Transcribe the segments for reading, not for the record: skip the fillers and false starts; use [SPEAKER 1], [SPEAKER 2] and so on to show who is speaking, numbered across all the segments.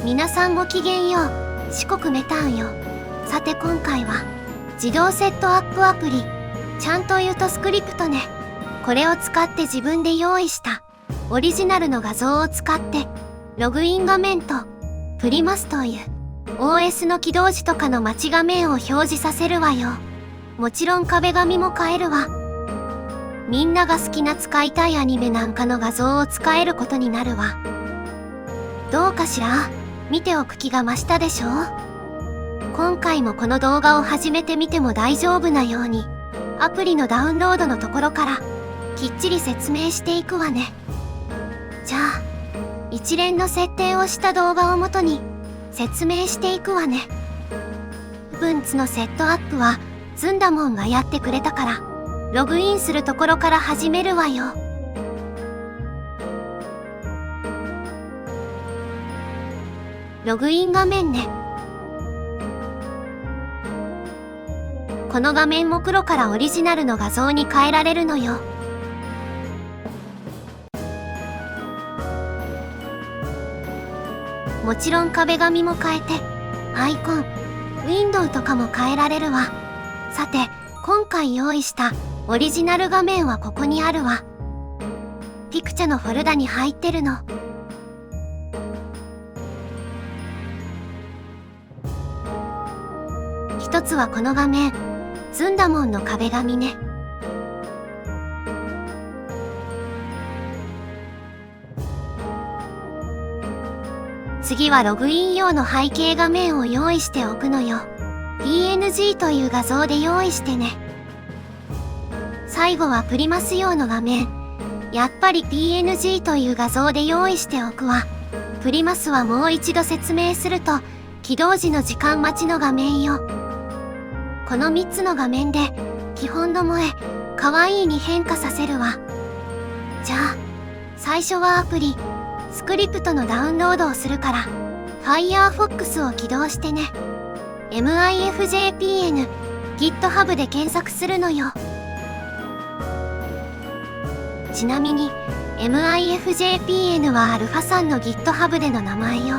[SPEAKER 1] 皆さんごきげんよう。四国メタンよ。さて今回は自動セットアップアプリちゃんと言うとスクリプトね。これを使って自分で用意したオリジナルの画像を使ってログイン画面とプリマスという OS の起動時とかの待ち画面を表示させるわよ。もちろん壁紙も変えるわ。みんなが好きな使いたいアニメなんかの画像を使えることになるわ。どうかしら？見ておく気が増したでしょ？今回もこの動画を始めてみても大丈夫なようにアプリのダウンロードのところからきっちり説明していくわね。じゃあ一連の設定をした動画をもとに説明していくわね。文ツのセットアップはずんだもんがやってくれたからログインするところから始めるわよ。ログイン画面ね。この画面も黒からオリジナルの画像に変えられるのよ。もちろん壁紙も変えてアイコン、ウィンドウとかも変えられるわ。さて今回用意したオリジナル画面はここにあるわ。ピクチャのフォルダに入ってるの。一つはこの画面、ずんだもんの壁紙ね。次はログイン用の背景画面を用意しておくのよ。PNG という画像で用意してね。最後はプリマス用の画面。やっぱり PNG という画像で用意しておくわ。プリマスはもう一度説明すると、起動時の時間待ちの画面よ。この3つの画面で基本の萌え、かわいいに変化させるわ。じゃあ最初はアプリスクリプトのダウンロードをするから Firefox を起動してね。 MIFJPN GitHub で検索するのよ。ちなみに MIFJPN はアルファさんの GitHub での名前よ。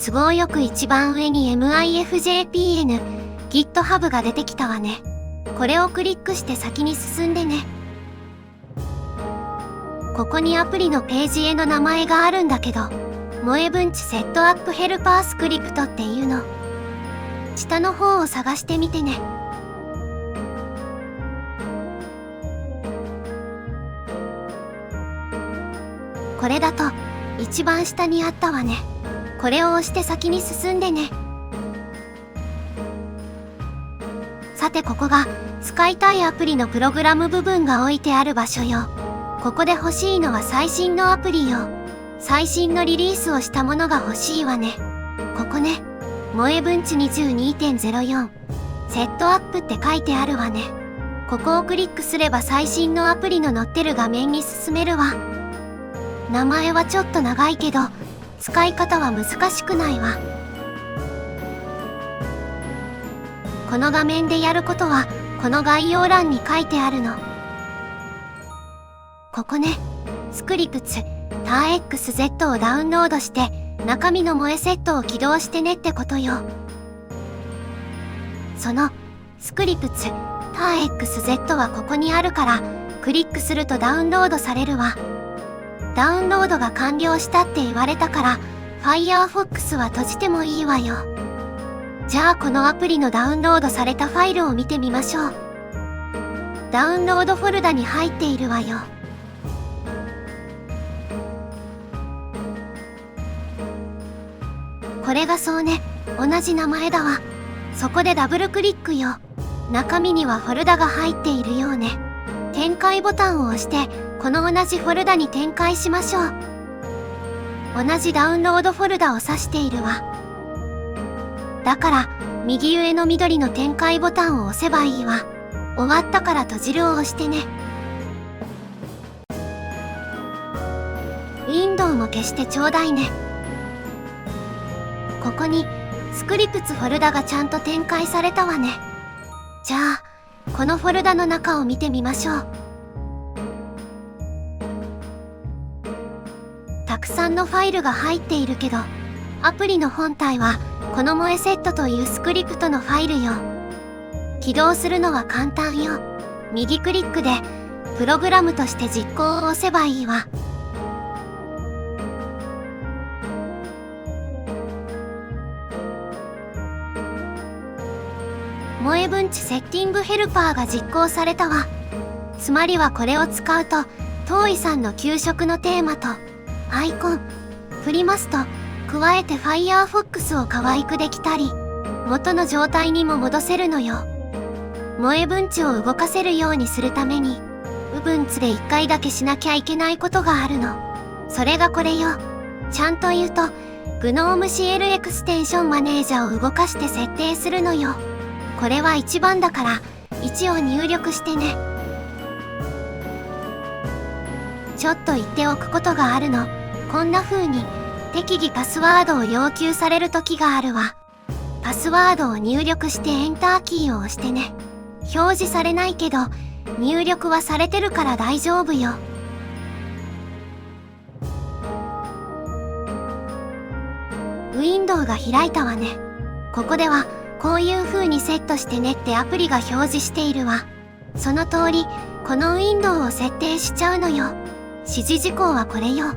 [SPEAKER 1] 都合よく一番上に MIFJPN GitHub が出てきたわね。これをクリックして先に進んでね。ここにアプリのページへの名前があるんだけど、萌え文知セットアップヘルパースクリプトっていうの。下の方を探してみてね。これだと一番下にあったわね。これを押して先に進んでね。さてここが使いたいアプリのプログラム部分が置いてある場所よ。ここで欲しいのは最新のアプリよ。最新のリリースをしたものが欲しいわね。ここね。萌え文知 22.04 セットアップって書いてあるわね。ここをクリックすれば最新のアプリの載ってる画面に進めるわ。名前はちょっと長いけど使い方は難しくないわ。この画面でやることはこの概要欄に書いてあるの。ここね。スクリプツター XZ をダウンロードして中身の萌えセットを起動してねってことよ。そのスクリプツター XZ はここにあるからクリックするとダウンロードされるわ。ダウンロードが完了したって言われたから Firefox は閉じてもいいわよ。じゃあこのアプリのダウンロードされたファイルを見てみましょう。ダウンロードフォルダに入っているわよ。これがそうね。同じ名前だわ。そこでダブルクリックよ。中身にはフォルダが入っているようね。展開ボタンを押してこの同じフォルダに展開しましょう。同じダウンロードフォルダを指しているわ。だから右上の緑の展開ボタンを押せばいいわ。終わったから閉じるを押してね。ウィンドウも消してちょうだいね。ここにスクリプツフォルダがちゃんと展開されたわね。じゃあこのフォルダの中を見てみましょう。くさんのファイルが入っているけど、アプリの本体はこの萌えセットというスクリプトのファイルよ。起動するのは簡単よ。右クリックでプログラムとして実行を押せばいいわ。萌え文知セッティングヘルパーが実行されたわ。つまりはこれを使うと、トーイさんの給食のテーマとアイコン、振りますと、加えて Firefox を可愛くできたり、元の状態にも戻せるのよ。萌え文知を動かせるようにするために、Ubuntu で1回だけしなきゃいけないことがあるの。それがこれよ。ちゃんと言うと、GNOME CL エクステンションマネージャーを動かして設定するのよ。これは1番だから、1を入力してね。ちょっと言っておくことがあるの。こんな風に、適宜パスワードを要求される時があるわ。パスワードを入力してエンターキーを押してね。表示されないけど、入力はされてるから大丈夫よ。ウィンドウが開いたわね。ここでは、こういう風にセットしてねってアプリが表示しているわ。その通り、このウィンドウを設定しちゃうのよ。指示事項はこれよ。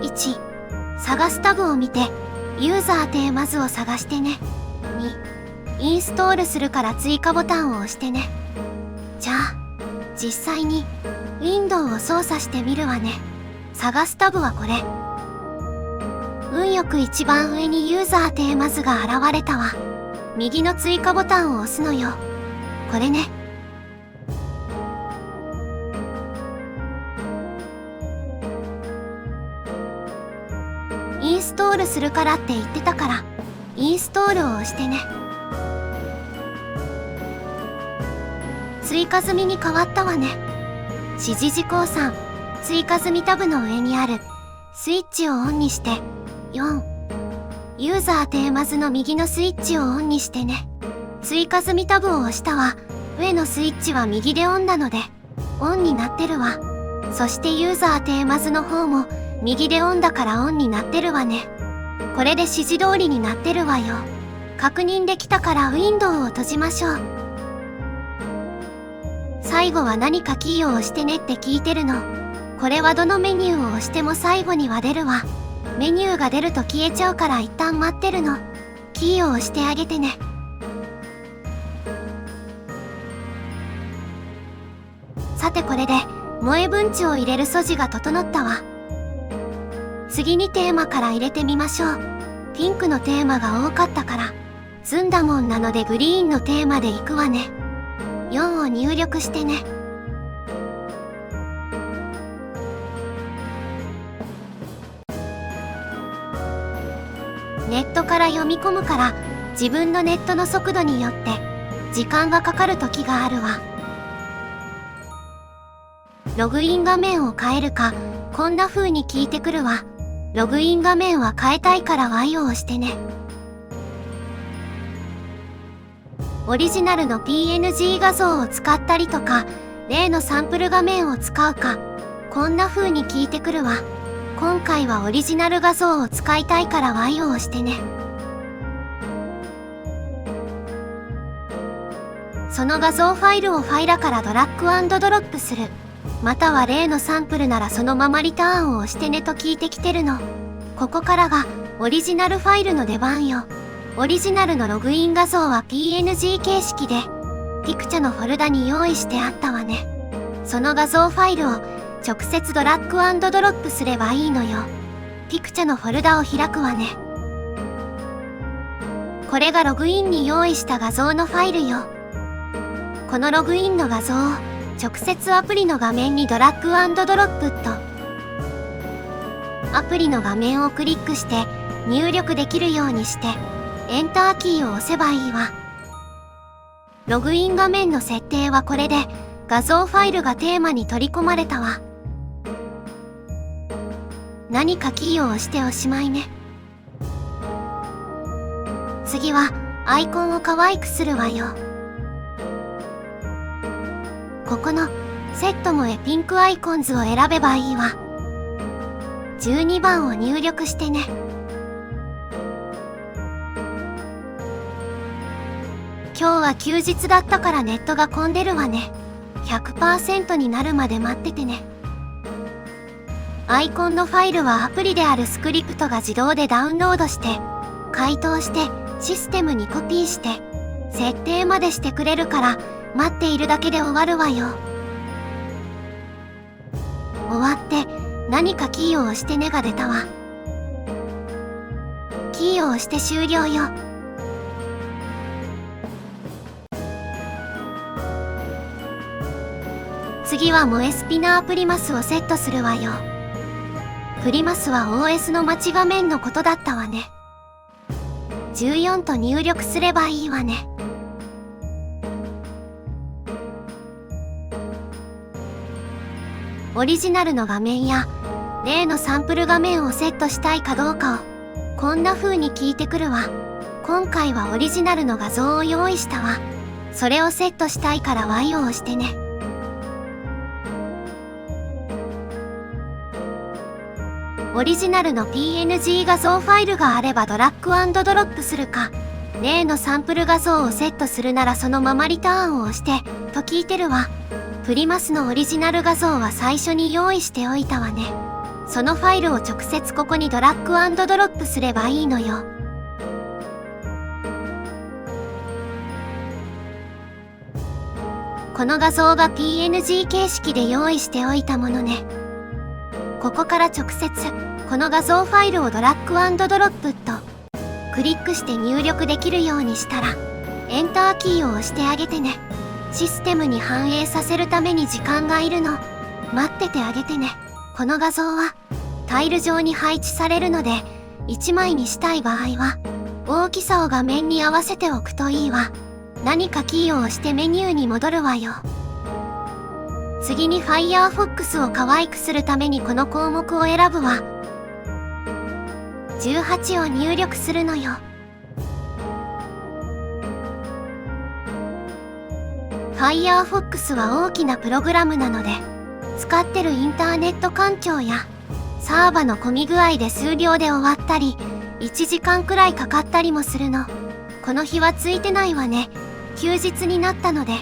[SPEAKER 1] 1、探すタブを見て、ユーザーテーマ図を探してね。2、インストールするから追加ボタンを押してね。じゃあ、実際に、ウィンドウを操作してみるわね。探すタブはこれ。運よく一番上にユーザーテーマ図が現れたわ。右の追加ボタンを押すのよ。これね。インストールするからって言ってたから、インストールを押してね。追加済みに変わったわね。指示事項3、追加済みタブの上にあるスイッチをオンにして、4、ユーザーテーマ図の右のスイッチをオンにしてね。追加済みタブを押したわ。上のスイッチは右でオンなので、オンになってるわ。そしてユーザーテーマ図の方も、右でオンだからオンになってるわね。これで指示通りになってるわよ。確認できたからウィンドウを閉じましょう。最後は何かキーを押してねって聞いてるの。これはどのメニューを押しても最後には出るわ。メニューが出ると消えちゃうから一旦待ってるの。キーを押してあげてね。さてこれで、萌え文知を入れる素地が整ったわ。次にテーマから入れてみましょう。ピンクのテーマが多かったから、ずんだもんなのでグリーンのテーマでいくわね。4を入力してね。ネットから読み込むから、自分のネットの速度によって時間がかかる時があるわ。ログイン画面を変えるか、こんな風に聞いてくるわ。ログイン画面は変えたいから Y を押してね。オリジナルの PNG 画像を使ったりとか、例のサンプル画面を使うか、こんな風に聞いてくるわ。今回はオリジナル画像を使いたいから Y を押してね。その画像ファイルをファイラからドラッグ&ドロップする。または例のサンプルならそのままリターンを押してねと聞いてきてるの。ここからがオリジナルファイルの出番よ。オリジナルのログイン画像は PNG 形式で、ピクチャのフォルダに用意してあったわね。その画像ファイルを直接ドラッグ&ドロップすればいいのよ。ピクチャのフォルダを開くわね。これがログインに用意した画像のファイルよ。このログインの画像を直接アプリの画面にドラッグ&ドロップと、アプリの画面をクリックして入力できるようにして、エンターキーを押せばいいわ。ログイン画面の設定はこれで、画像ファイルがテーマに取り込まれたわ。何かキーを押しておしまいね。次はアイコンを可愛くするわよ。ここのセット萌えピンクアイコンズを選べばいいわ。12番を入力してね。今日は休日だったからネットが混んでるわね。100% になるまで待っててね。アイコンのファイルはアプリであるスクリプトが自動でダウンロードして、解凍してシステムにコピーして、設定までしてくれるから待っているだけで終わるわよ。終わって何かキーを押してねが出たわ。キーを押して終了よ。次は萌えスピナープリマスをセットするわよ。プリマスは OS の待ち画面のことだったわね。14と入力すればいいわね。オリジナルの画面や例のサンプル画面をセットしたいかどうかをこんな風に聞いてくるわ。今回はオリジナルの画像を用意したわ。それをセットしたいから Y を押してね。オリジナルの PNG 画像ファイルがあればドラッグ&ドロップするか、例のサンプル画像をセットするならそのままリターンを押してと聞いてるわ。プリマスのオリジナル画像は最初に用意しておいたわね。そのファイルを直接ここにドラッグ&ドロップすればいいのよ。この画像が PNG 形式で用意しておいたものね。ここから直接この画像ファイルをドラッグ&ドロップとクリックして入力できるようにしたらエンターキーを押してあげてね。システムに反映させるために時間がいるの。待っててあげてね。この画像はタイル上に配置されるので1枚にしたい場合は大きさを画面に合わせておくといいわ。何かキーを押してメニューに戻るわよ。次に Firefox を可愛くするためにこの項目を選ぶわ。18を入力するのよ。Firefox は大きなプログラムなので、使ってるインターネット環境やサーバの混み具合で数秒で終わったり、1時間くらいかかったりもするの。この日はついてないわね。休日になったので、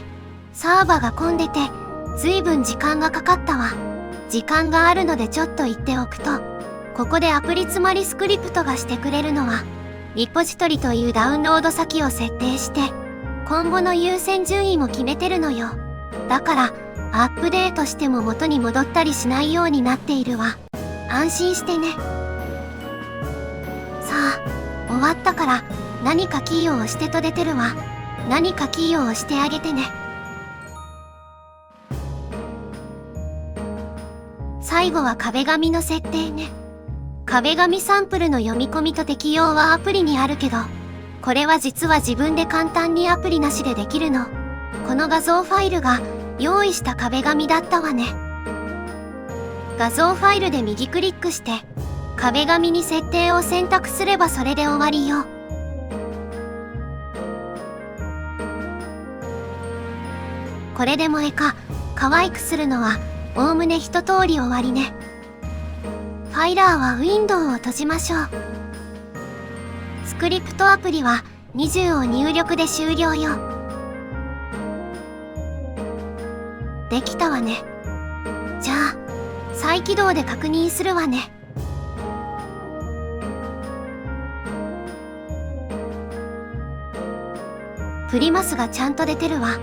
[SPEAKER 1] サーバが混んでて、ずいぶん時間がかかったわ。時間があるのでちょっと言っておくと、ここでアプリつまりスクリプトがしてくれるのは、リポジトリというダウンロード先を設定して、今後の優先順位も決めてるのよ。だから、アップデートしても元に戻ったりしないようになっているわ。安心してね。さあ、終わったから、何かキーを押してと出てるわ。何かキーを押してあげてね。最後は壁紙の設定ね。壁紙サンプルの読み込みと適用はアプリにあるけど、これは実は自分で簡単にアプリなしでできるの。この画像ファイルが用意した壁紙だったわね。画像ファイルで右クリックして、壁紙に設定を選択すればそれで終わりよ。これで萌えか可愛くするのはおおむね一通り終わりね。ファイラーはウィンドウを閉じましょう。スクリプトアプリは20を入力で終了よ。できたわね。じゃあ再起動で確認するわね。プリマスがちゃんと出てるわ。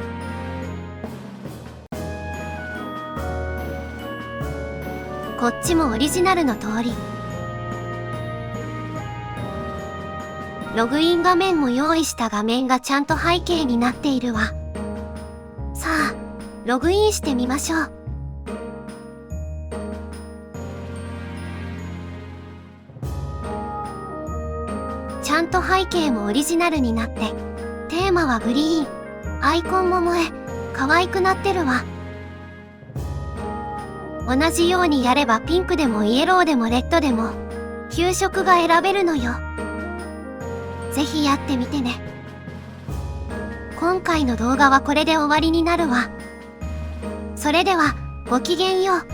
[SPEAKER 1] こっちもオリジナルの通り。ログイン画面も用意した画面がちゃんと背景になっているわ。さあ、ログインしてみましょう。ちゃんと背景もオリジナルになって、テーマはグリーン、アイコンも萌え、可愛くなってるわ。同じようにやればピンクでもイエローでもレッドでも9色が選べるのよ。ぜひやってみてね。今回の動画はこれで終わりになるわ。それではごきげんよう。